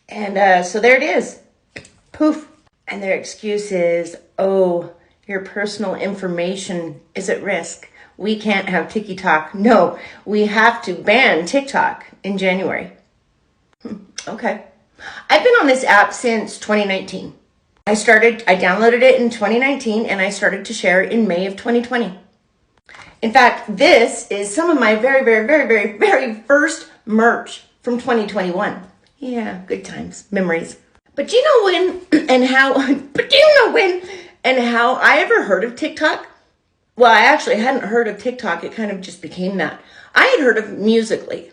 And so there it is. Poof. And their excuse is, oh, your personal information is at risk. We can't have TikTok. No, we have to ban TikTok in January. Okay. I've been on this app since 2019. I downloaded it in 2019 and I started to share in May of 2020. In fact, this is some of my very, very, very, very, very first merch from 2021. Yeah, good times, memories. But do you know when and how I ever heard of TikTok? Well, I actually hadn't heard of TikTok. It kind of just became that. I had heard of Musical.ly.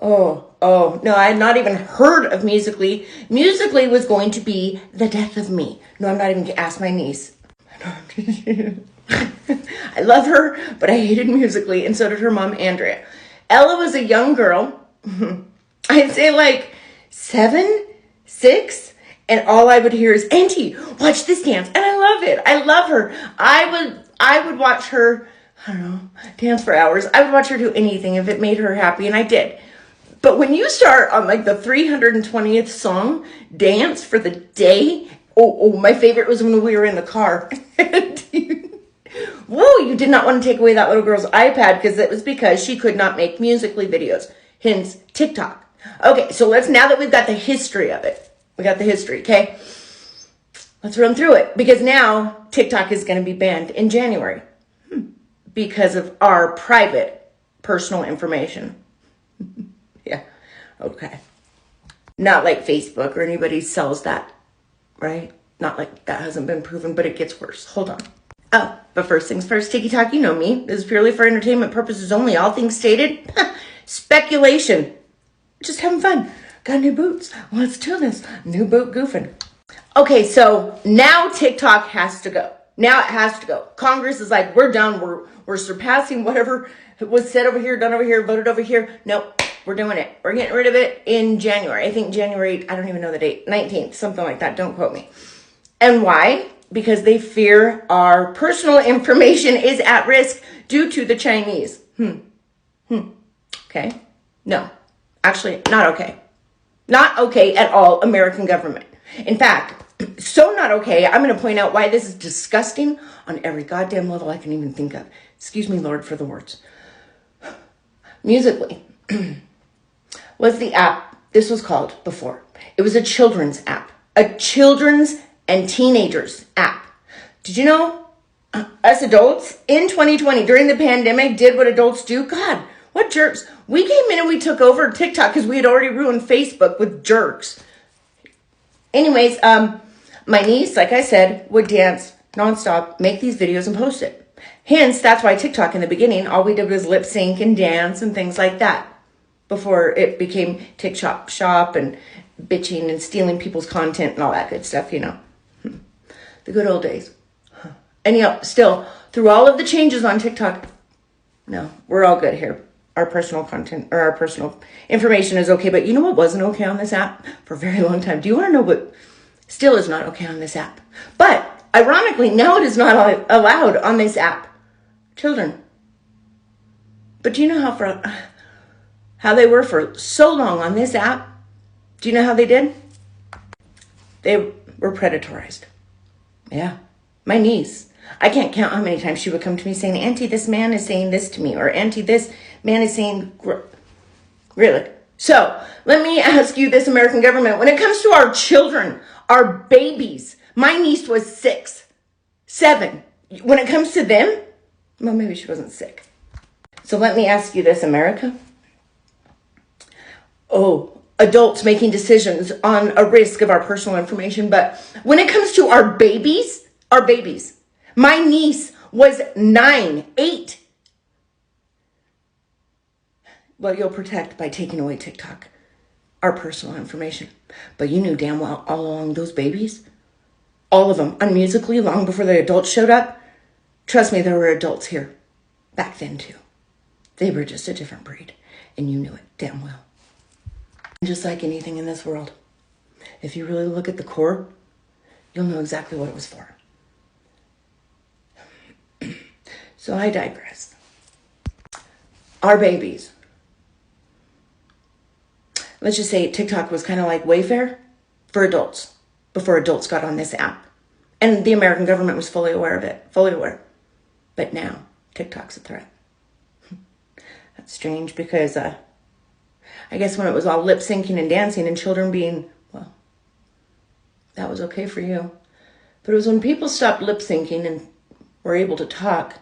Oh, no, I had not even heard of Musical.ly. Musical.ly was going to be the death of me. No, I'm not even going to ask my niece. I love her, but I hated Musical.ly, and so did her mom, Andrea. Ella was a young girl. I'd say like 7, 6, and all I would hear is, Auntie, watch this dance. And I love it. I love her. I would watch her, I don't know, dance for hours. I would watch her do anything if it made her happy, and I did. But when you start on like the 320th song, dance for the day, my favorite was when we were in the car. Whoa, you did not want to take away that little girl's iPad because she could not make Musical.ly videos, hence TikTok. Okay, so now that we've got the history of it, we got the history, okay? Let's run through it, because now TikTok is going to be banned in January because of our private personal information. Yeah, okay. Not like Facebook or anybody sells that, right? Not like that hasn't been proven, but it gets worse. Hold on. Oh, but first things first, TikTok, you know me. This is purely for entertainment purposes only. All things stated, speculation. Just having fun. Got new boots. Let's do this. New boot goofing. Okay, so now TikTok has to go. Now it has to go. Congress is like, we're done. We're surpassing whatever was said over here, done over here, voted over here. Nope, we're doing it. We're getting rid of it in January. I think January, I don't even know the date, 19th, something like that. Don't quote me. And why? Because they fear our personal information is at risk due to the Chinese. Okay. No, actually not okay. Not okay at all, American government. In fact, so not okay, I'm going to point out why this is disgusting on every goddamn level I can even think of. Excuse me, Lord, for the words. Musical.ly was the app this was called before. It was a children's app. A children's and teenagers app. Did you know us adults in 2020 during the pandemic did what adults do? God, what jerks. We came in and we took over TikTok because we had already ruined Facebook with jerks. Anyways, my niece, like I said, would dance nonstop, make these videos and post it. Hence, that's why TikTok in the beginning, all we did was lip sync and dance and things like that before it became TikTok shop and bitching and stealing people's content and all that good stuff, you know. The good old days. And still, through all of the changes on TikTok, no, we're all good here. Our personal content or our personal information is okay. But you know what wasn't okay on this app for a very long time? Do you want to know what still is not okay on this app? But ironically, now it is not allowed on this app. Children. But do you know how they were for so long on this app? Do you know how they did? They were predatorized. Yeah. My niece. I can't count how many times she would come to me saying, Auntie, this man is saying this to me. Or Auntie, this man is saying... Really? So, let me ask you this, American government. When it comes to our children, our babies, my niece was 6, 7. When it comes to them, well, maybe she wasn't sick. So let me ask you this, America. Oh, adults making decisions on a risk of our personal information. But when it comes to our babies, my niece was 9, 8. Well, you'll protect by taking away TikTok, our personal information. But you knew damn well all along those babies, all of them, on Musical.ly, long before the adults showed up. Trust me, there were adults here back then too. They were just a different breed, and you knew it damn well. Just like anything in this world, if you really look at the core, you'll know exactly what it was for. So I digress. Our babies. let's just say TikTok was kind of like Wayfair for adults before adults got on this app. And the American government was fully aware of it, fully aware. But now TikTok's a threat. That's strange because I guess when it was all lip syncing and dancing and children being, well, that was okay for you. But it was when people stopped lip syncing and were able to talk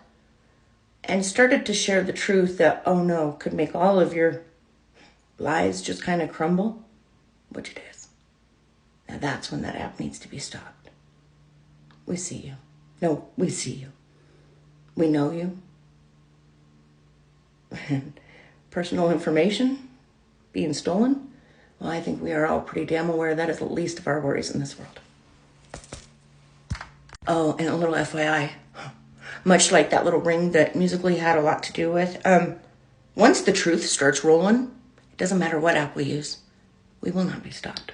and started to share the truth that, oh no, could make all of your lies just kind of crumble, which it is. Now that's when that app needs to be stopped. We see you. No, we see you. We know you. Personal information being stolen? Well, I think we are all pretty damn aware that is the least of our worries in this world. Oh, and a little FYI, much like that little ring that Musical.ly had a lot to do with, once the truth starts rolling, it doesn't matter what app we use, we will not be stopped.